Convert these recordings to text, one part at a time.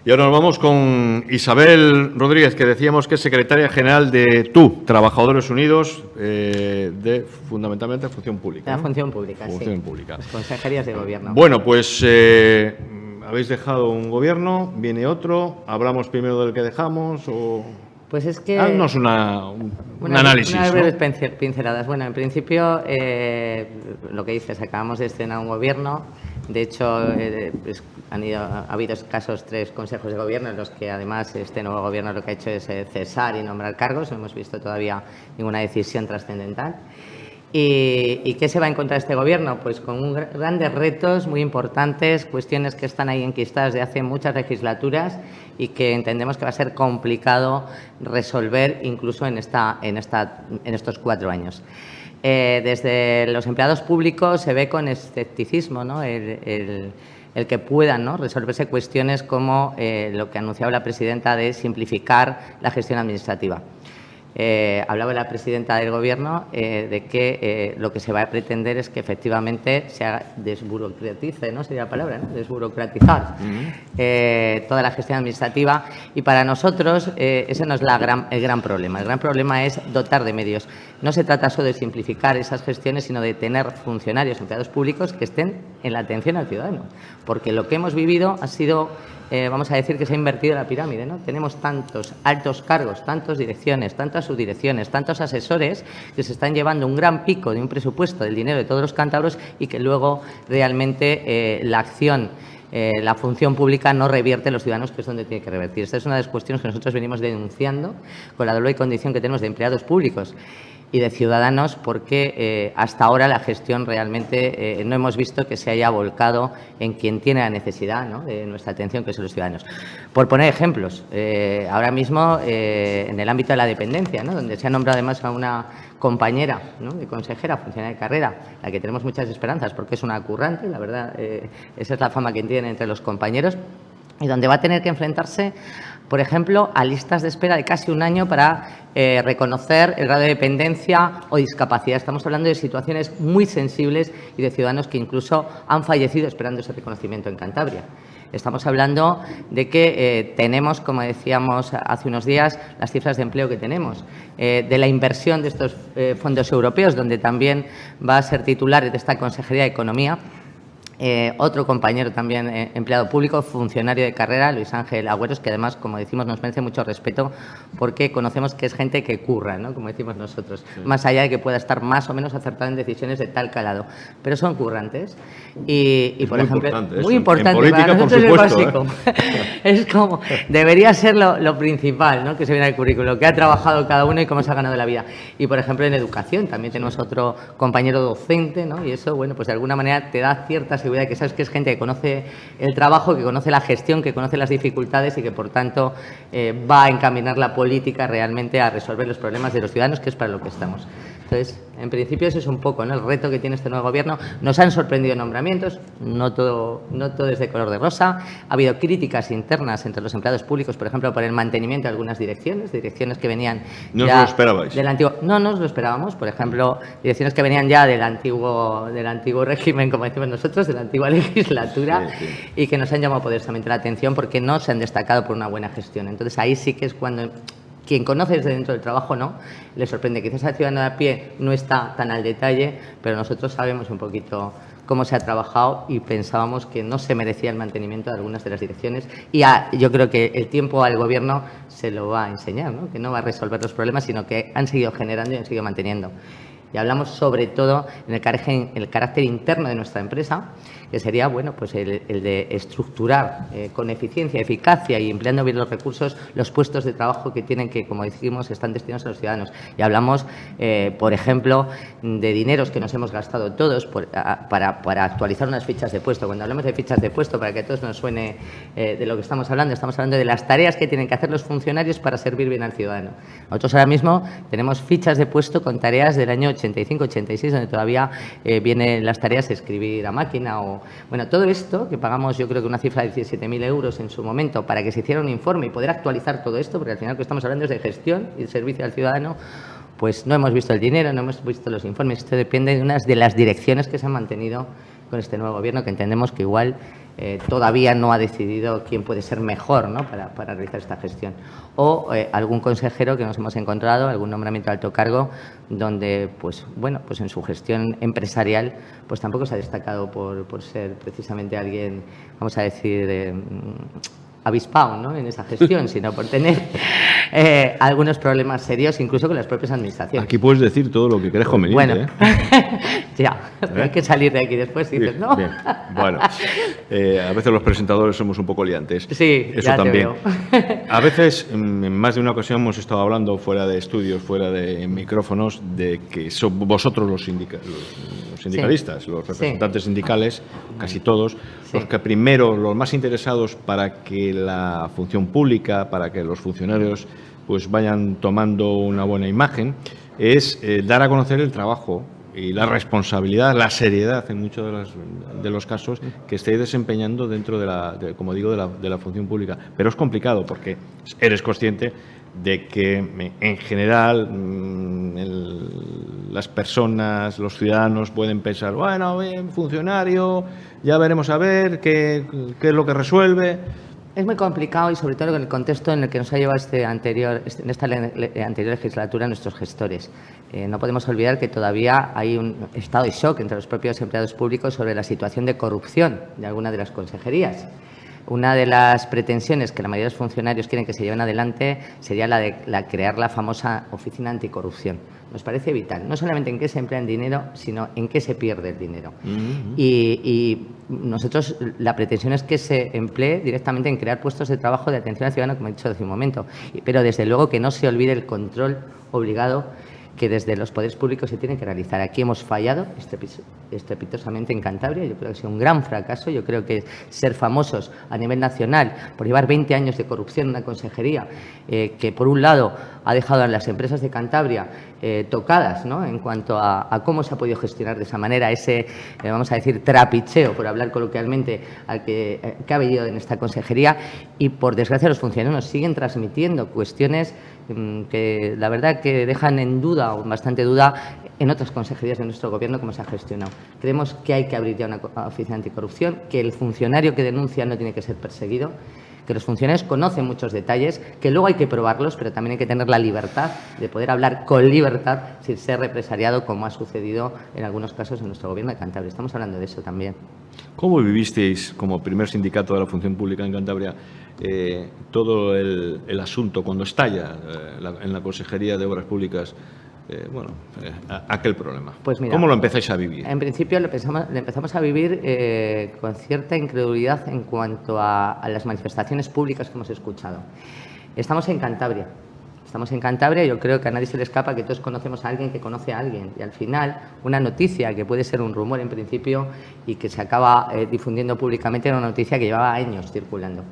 Y ahora nos vamos con Isabel Rodríguez, que decíamos que es secretaria general de Trabajadores Unidos, de fundamentalmente Función Pública. La Función Pública, Función sí. Pública. Las consejerías de gobierno. Bueno, pues habéis dejado un gobierno, viene otro. ¿Hablamos primero del que dejamos o...? Pues es que... Haznos un análisis. Unas breves pinceladas. Bueno, en principio, lo que dices, acabamos de estrenar un gobierno. De hecho, ha habido escasos 3 consejos de gobierno en los que, además, este nuevo gobierno lo que ha hecho es cesar y nombrar cargos. No hemos visto todavía ninguna decisión trascendental. ¿Y qué se va a encontrar este gobierno? Pues con grandes retos muy importantes, cuestiones que están ahí enquistadas de hace muchas legislaturas y que entendemos que va a ser complicado resolver incluso en estos 4 años. Desde los empleados públicos se ve con escepticismo, ¿no?, el que puedan, ¿no?, resolverse cuestiones como lo que anunciaba la presidenta de simplificar la gestión administrativa. Hablaba la presidenta del Gobierno de que lo que se va a pretender es que efectivamente se desburocratice, ¿no? Sería la palabra, ¿no? Desburocratizar toda la gestión administrativa. Y para nosotros ese no es el gran problema. El gran problema es dotar de medios. No se trata solo de simplificar esas gestiones, sino de tener funcionarios, empleados públicos que estén en la atención al ciudadano. Porque lo que hemos vivido ha sido... vamos a decir que se ha invertido la pirámide, ¿no? Tenemos tantos altos cargos, tantas direcciones, tantas subdirecciones, tantos asesores que se están llevando un gran pico de un presupuesto del dinero de todos los cántabros y que luego realmente la acción, la función pública no revierte en los ciudadanos, que es donde tiene que revertir. Esta es una de las cuestiones que nosotros venimos denunciando con la doble condición que tenemos de empleados públicos y de ciudadanos, porque hasta ahora la gestión realmente no hemos visto que se haya volcado en quien tiene la necesidad, ¿no?, de nuestra atención, que son los ciudadanos. Por poner ejemplos, ahora mismo en el ámbito de la dependencia, ¿no?, donde se ha nombrado además a una compañera, ¿no?, de consejera, funcionaria de carrera, a la que tenemos muchas esperanzas porque es una currante, la verdad, esa es la fama que tiene entre los compañeros, y donde va a tener que enfrentarse, por ejemplo, a listas de espera de casi 1 año para reconocer el grado de dependencia o discapacidad. Estamos hablando de situaciones muy sensibles y de ciudadanos que incluso han fallecido esperando ese reconocimiento en Cantabria. Estamos hablando de que tenemos, como decíamos hace unos días, las cifras de empleo que tenemos, de la inversión de estos fondos europeos, donde también va a ser titular de esta Consejería de Economía. Otro compañero también empleado público, funcionario de carrera, Luis Ángel Agüeros, que además, como decimos, nos merece mucho respeto porque conocemos que es gente que curra, ¿no?, como decimos nosotros, sí, más allá de que pueda estar más o menos acertado en decisiones de tal calado, pero son currantes y por ejemplo, muy importante, en política, para nosotros, por supuesto, es básico. Es como, debería ser lo principal, ¿no?, que se viene al currículo, lo que ha trabajado cada uno y cómo se ha ganado la vida. Y por ejemplo, en educación también tenemos otro compañero docente, ¿no?, y eso, bueno, pues de alguna manera te da cierta seguridad, que sabes que es gente que conoce el trabajo, que conoce la gestión, que conoce las dificultades y que, por tanto, va a encaminar la política realmente a resolver los problemas de los ciudadanos, que es para lo que estamos. Entonces, en principio, eso es un poco, ¿no?, el reto que tiene este nuevo gobierno. Nos han sorprendido nombramientos, no todo es de color de rosa. Ha habido críticas internas entre los empleados públicos, por ejemplo, por el mantenimiento de algunas direcciones que venían ¿No os lo esperabais? Del antiguo. No nos lo esperábamos. Por ejemplo, direcciones que venían ya del antiguo régimen, como decimos nosotros, de la antigua legislatura, sí, sí, y que nos han llamado poderosamente la atención porque no se han destacado por una buena gestión. Entonces, ahí sí que es cuando quien conoce desde dentro del trabajo no le sorprende. Quizás al ciudadano de a pie no está tan al detalle, pero nosotros sabemos un poquito cómo se ha trabajado y pensábamos que no se merecía el mantenimiento de algunas de las direcciones y yo creo que el tiempo al Gobierno se lo va a enseñar, ¿no?, que no va a resolver los problemas, sino que han seguido generando y han seguido manteniendo. Y hablamos sobre todo en el carácter interno de nuestra empresa, que sería, bueno, pues el de estructurar con eficiencia, eficacia y empleando bien los recursos los puestos de trabajo que tienen, que, como decimos, están destinados a los ciudadanos. Y hablamos, por ejemplo, de dineros que nos hemos gastado todos para actualizar unas fichas de puesto. Cuando hablamos de fichas de puesto, para que a todos nos suene de lo que estamos hablando de las tareas que tienen que hacer los funcionarios para servir bien al ciudadano. Nosotros ahora mismo tenemos fichas de puesto con tareas del año 85, 86, donde todavía vienen las tareas de escribir a máquina o... Bueno, todo esto, que pagamos yo creo que una cifra de 17.000 euros en su momento para que se hiciera un informe y poder actualizar todo esto, porque al final lo que estamos hablando es de gestión y de servicio al ciudadano, pues no hemos visto el dinero, no hemos visto los informes. Esto depende de unas de las direcciones que se han mantenido con este nuevo Gobierno, que entendemos que igual todavía no ha decidido quién puede ser mejor, ¿no?, para realizar esta gestión. O algún consejero que nos hemos encontrado, algún nombramiento de alto cargo, donde, pues bueno, pues en su gestión empresarial, pues tampoco se ha destacado por ser precisamente alguien, vamos a decir, avispado, ¿no?, en esa gestión, sino por tener algunos problemas serios, incluso con las propias administraciones. Aquí puedes decir todo lo que crees conveniente. Bueno, ya, hay que salir de aquí después, dices, ¿no? Bien. Bueno, a veces los presentadores somos un poco liantes. Sí, eso ya también. te veo. A veces, en más de una ocasión, hemos estado hablando fuera de estudios, fuera de micrófonos, de que son vosotros los sindicalistas, los representantes sindicales, casi todos, los que primero, los más interesados para que la función pública, para que los funcionarios pues vayan tomando una buena imagen, es dar a conocer el trabajo y la responsabilidad, la seriedad en muchos de los casos que estáis desempeñando dentro como digo, de la función pública. Pero es complicado porque eres consciente de que en general las personas, los ciudadanos pueden pensar, bueno, funcionario, ya veremos a ver qué es lo que resuelve. Es muy complicado y sobre todo en el contexto en el que nos ha llevado en esta anterior legislatura nuestros gestores. No podemos olvidar que todavía hay un estado de shock entre los propios empleados públicos sobre la situación de corrupción de alguna de las consejerías. Una de las pretensiones que la mayoría de los funcionarios quieren que se lleven adelante sería la de crear la famosa oficina anticorrupción. Nos parece vital, no solamente en qué se emplea el dinero, sino en qué se pierde el dinero. Y nosotros, la pretensión es que se emplee directamente en crear puestos de trabajo de atención al ciudadano, como he dicho hace un momento, pero desde luego que no se olvide el control obligado que desde los poderes públicos se tiene que realizar. Aquí hemos fallado estrepitosamente en Cantabria. Yo creo que ha sido un gran fracaso. Yo creo que ser famosos a nivel nacional por llevar 20 años de corrupción en una consejería que, por un lado, ha dejado a las empresas de Cantabria tocadas, ¿no?, en cuanto a cómo se ha podido gestionar de esa manera ese, vamos a decir, trapicheo, por hablar coloquialmente, al que ha habido en esta consejería. Y, por desgracia, los funcionarios nos siguen transmitiendo cuestiones que la verdad que dejan en duda, o bastante duda, en otras consejerías de nuestro Gobierno cómo se ha gestionado. Creemos que hay que abrir ya una oficina anticorrupción, que el funcionario que denuncia no tiene que ser perseguido, que los funcionarios conocen muchos detalles, que luego hay que probarlos, pero también hay que tener la libertad de poder hablar con libertad sin ser represaliado, como ha sucedido en algunos casos en nuestro Gobierno de Cantabria. Estamos hablando de eso también. ¿Cómo vivisteis, como primer sindicato de la función pública en Cantabria, todo el asunto cuando estalla en la Consejería de Obras Públicas aquel problema? Pues mira, ¿cómo lo empezáis a vivir? En principio lo empezamos a vivir con cierta incredulidad en cuanto a las manifestaciones públicas que hemos escuchado. Estamos en Cantabria. Yo creo que a nadie se le escapa que todos conocemos a alguien que conoce a alguien. Y al final, una noticia que puede ser un rumor en principio y que se acaba difundiendo públicamente era una noticia que llevaba años circulando.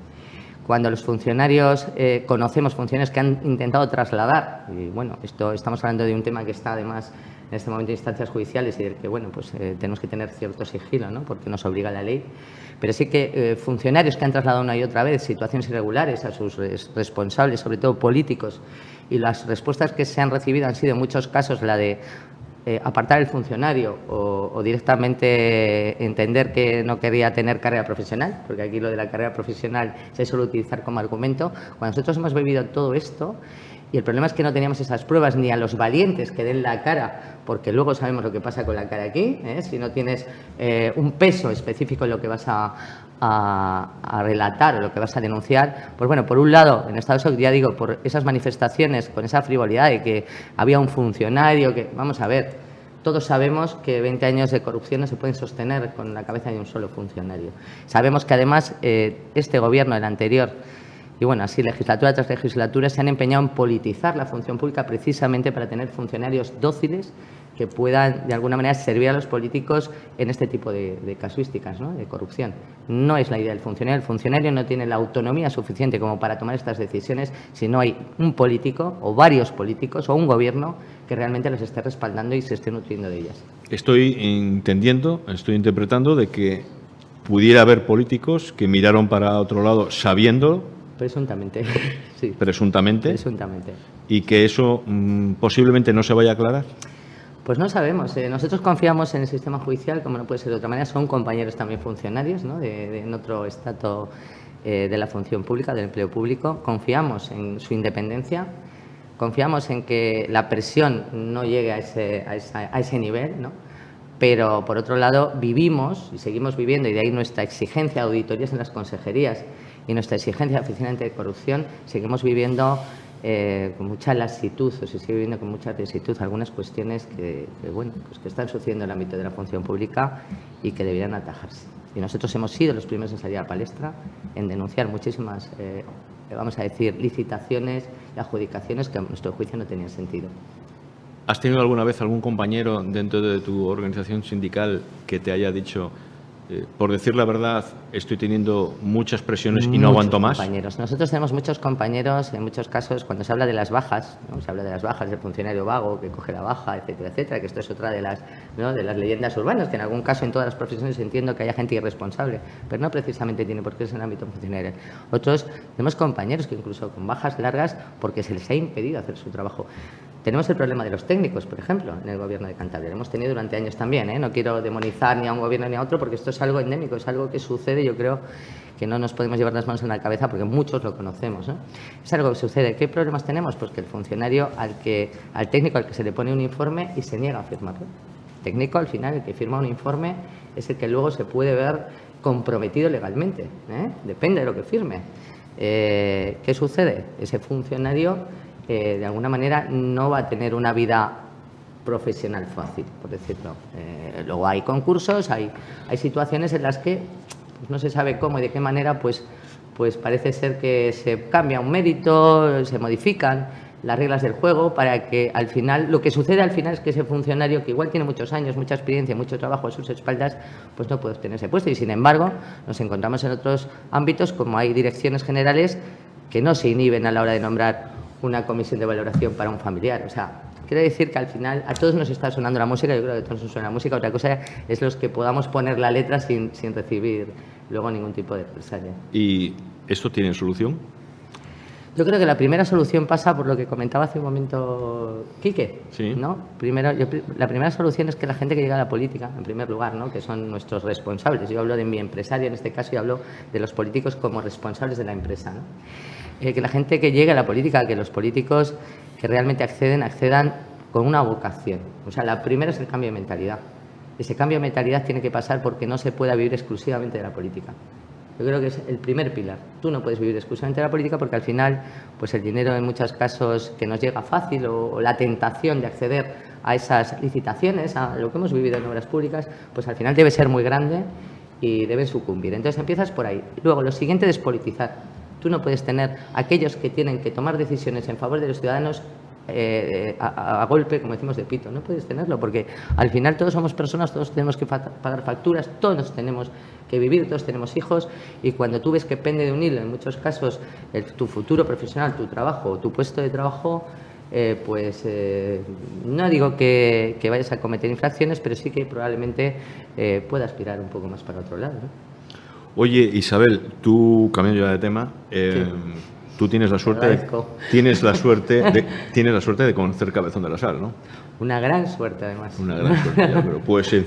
Cuando los funcionarios conocemos funcionarios que han intentado trasladar, y bueno, estamos hablando de un tema que está además en este momento en instancias judiciales y del que, bueno, pues tenemos que tener cierto sigilo, ¿no?, porque nos obliga la ley, pero sí que funcionarios que han trasladado una y otra vez situaciones irregulares a sus responsables, sobre todo políticos, y las respuestas que se han recibido han sido en muchos casos la de apartar el funcionario o directamente entender que no quería tener carrera profesional, porque aquí lo de la carrera profesional se suele utilizar como argumento. Cuando nosotros hemos vivido todo esto, y el problema es que no teníamos esas pruebas ni a los valientes que den la cara, porque luego sabemos lo que pasa con la cara aquí, si no tienes un peso específico en lo que vas a relatar o lo que vas a denunciar, pues bueno, por un lado, en estado de shock, ya digo, por esas manifestaciones con esa frivolidad de que había un funcionario que, vamos a ver, todos sabemos que 20 años de corrupción no se pueden sostener con la cabeza de un solo funcionario. Sabemos que además este Gobierno, el anterior, y bueno, así legislatura tras legislatura, se han empeñado en politizar la función pública precisamente para tener funcionarios dóciles que puedan, de alguna manera, servir a los políticos en este tipo de casuísticas, ¿no?, de corrupción. No es la idea del funcionario. El funcionario no tiene la autonomía suficiente como para tomar estas decisiones si no hay un político o varios políticos o un Gobierno que realmente les esté respaldando y se esté nutriendo de ellas. Estoy interpretando de que pudiera haber políticos que miraron para otro lado sabiendo... Presuntamente, sí. Presuntamente. Presuntamente. Y que eso posiblemente no se vaya a aclarar. Pues no sabemos. Nosotros confiamos en el sistema judicial, como no puede ser de otra manera. Son compañeros también funcionarios, ¿no? En otro estrato de la función pública, del empleo público. Confiamos en su independencia, confiamos en que la presión no llegue a ese nivel, ¿no? Pero, por otro lado, vivimos y seguimos viviendo, y de ahí nuestra exigencia de auditorías en las consejerías y nuestra exigencia de Oficina Anticorrupción, seguimos viviendo con mucha lasitud, o se sigue viviendo con mucha lasitud algunas cuestiones que están sucediendo en el ámbito de la función pública y que deberían atajarse. Y nosotros hemos sido los primeros en salir a la palestra, en denunciar muchísimas, vamos a decir, licitaciones y adjudicaciones que a nuestro juicio no tenían sentido. ¿Has tenido alguna vez algún compañero dentro de tu organización sindical que te haya dicho, por decir la verdad, estoy teniendo muchas presiones y no aguanto más? Compañeros. Nosotros tenemos muchos compañeros, en muchos casos, cuando se habla de las bajas, ¿no? Se habla de las bajas del funcionario vago que coge la baja, etcétera, etcétera, que esto es otra de las, ¿no?, de las leyendas urbanas, que en algún caso en todas las profesiones entiendo que haya gente irresponsable, pero no precisamente tiene por qué ser en el ámbito funcionarial. Otros tenemos compañeros que incluso con bajas largas porque se les ha impedido hacer su trabajo. Tenemos el problema de los técnicos, por ejemplo, en el Gobierno de Cantabria. Lo hemos tenido durante años también, ¿eh? No quiero demonizar ni a un gobierno ni a otro, porque esto es algo endémico, es algo que sucede. Yo creo que no nos podemos llevar las manos en la cabeza porque muchos lo conocemos, ¿no? Es algo que sucede. ¿Qué problemas tenemos? Pues que el funcionario al técnico al que se le pone un informe y se niega a firmarlo. El técnico, al final, el que firma un informe es el que luego se puede ver comprometido legalmente, ¿eh? Depende de lo que firme. ¿Qué sucede? Ese funcionario de alguna manera no va a tener una vida profesional fácil, por decirlo. Luego hay concursos, hay situaciones en las que no se sabe cómo y de qué manera, pues parece ser que se cambia un mérito, se modifican las reglas del juego para que al final, lo que sucede al final es que ese funcionario, que igual tiene muchos años, mucha experiencia, mucho trabajo a sus espaldas, pues no puede obtener ese puesto. Y sin embargo, nos encontramos en otros ámbitos, como hay direcciones generales que no se inhiben a la hora de nombrar una comisión de valoración para un familiar. O sea, quiere decir que al final a todos nos está sonando la música. Yo creo que a todos nos suena la música. Otra cosa es los que podamos poner la letra sin recibir luego ningún tipo de represalia. ¿Y esto tiene solución? Yo creo que la primera solución pasa por lo que comentaba hace un momento Quique, sí, ¿no? La primera solución es que la gente que llega a la política, en primer lugar, ¿no?, que son nuestros responsables. Yo hablo de mi empresario en este caso y hablo de los políticos como responsables de la empresa, ¿no? Que la gente que llegue a la política, que los políticos que realmente accedan con una vocación. O sea, la primera es el cambio de mentalidad. Ese cambio de mentalidad tiene que pasar porque no se pueda vivir exclusivamente de la política. Yo creo que es el primer pilar. Tú no puedes vivir exclusivamente de la política porque al final, pues el dinero en muchos casos que nos llega fácil o la tentación de acceder a esas licitaciones, a lo que hemos vivido en obras públicas, pues al final debe ser muy grande y deben sucumbir. Entonces empiezas por ahí. Luego, lo siguiente es politizar. Tú no puedes tener aquellos que tienen que tomar decisiones en favor de los ciudadanos a golpe, como decimos, de pito. No puedes tenerlo porque al final todos somos personas, todos tenemos que pagar facturas, todos tenemos que vivir, todos tenemos hijos, y cuando tú ves que pende de un hilo, en muchos casos, tu futuro profesional, tu trabajo, tu puesto de trabajo, no digo que vayas a cometer infracciones, pero sí que probablemente pueda aspirar un poco más para otro lado, ¿no? Oye, Isabel, tú, cambiando ya de tema, sí, tú tienes la suerte de conocer Cabezón de la Sal, ¿no? Una gran suerte, además. Una gran suerte, ya, pero puede ser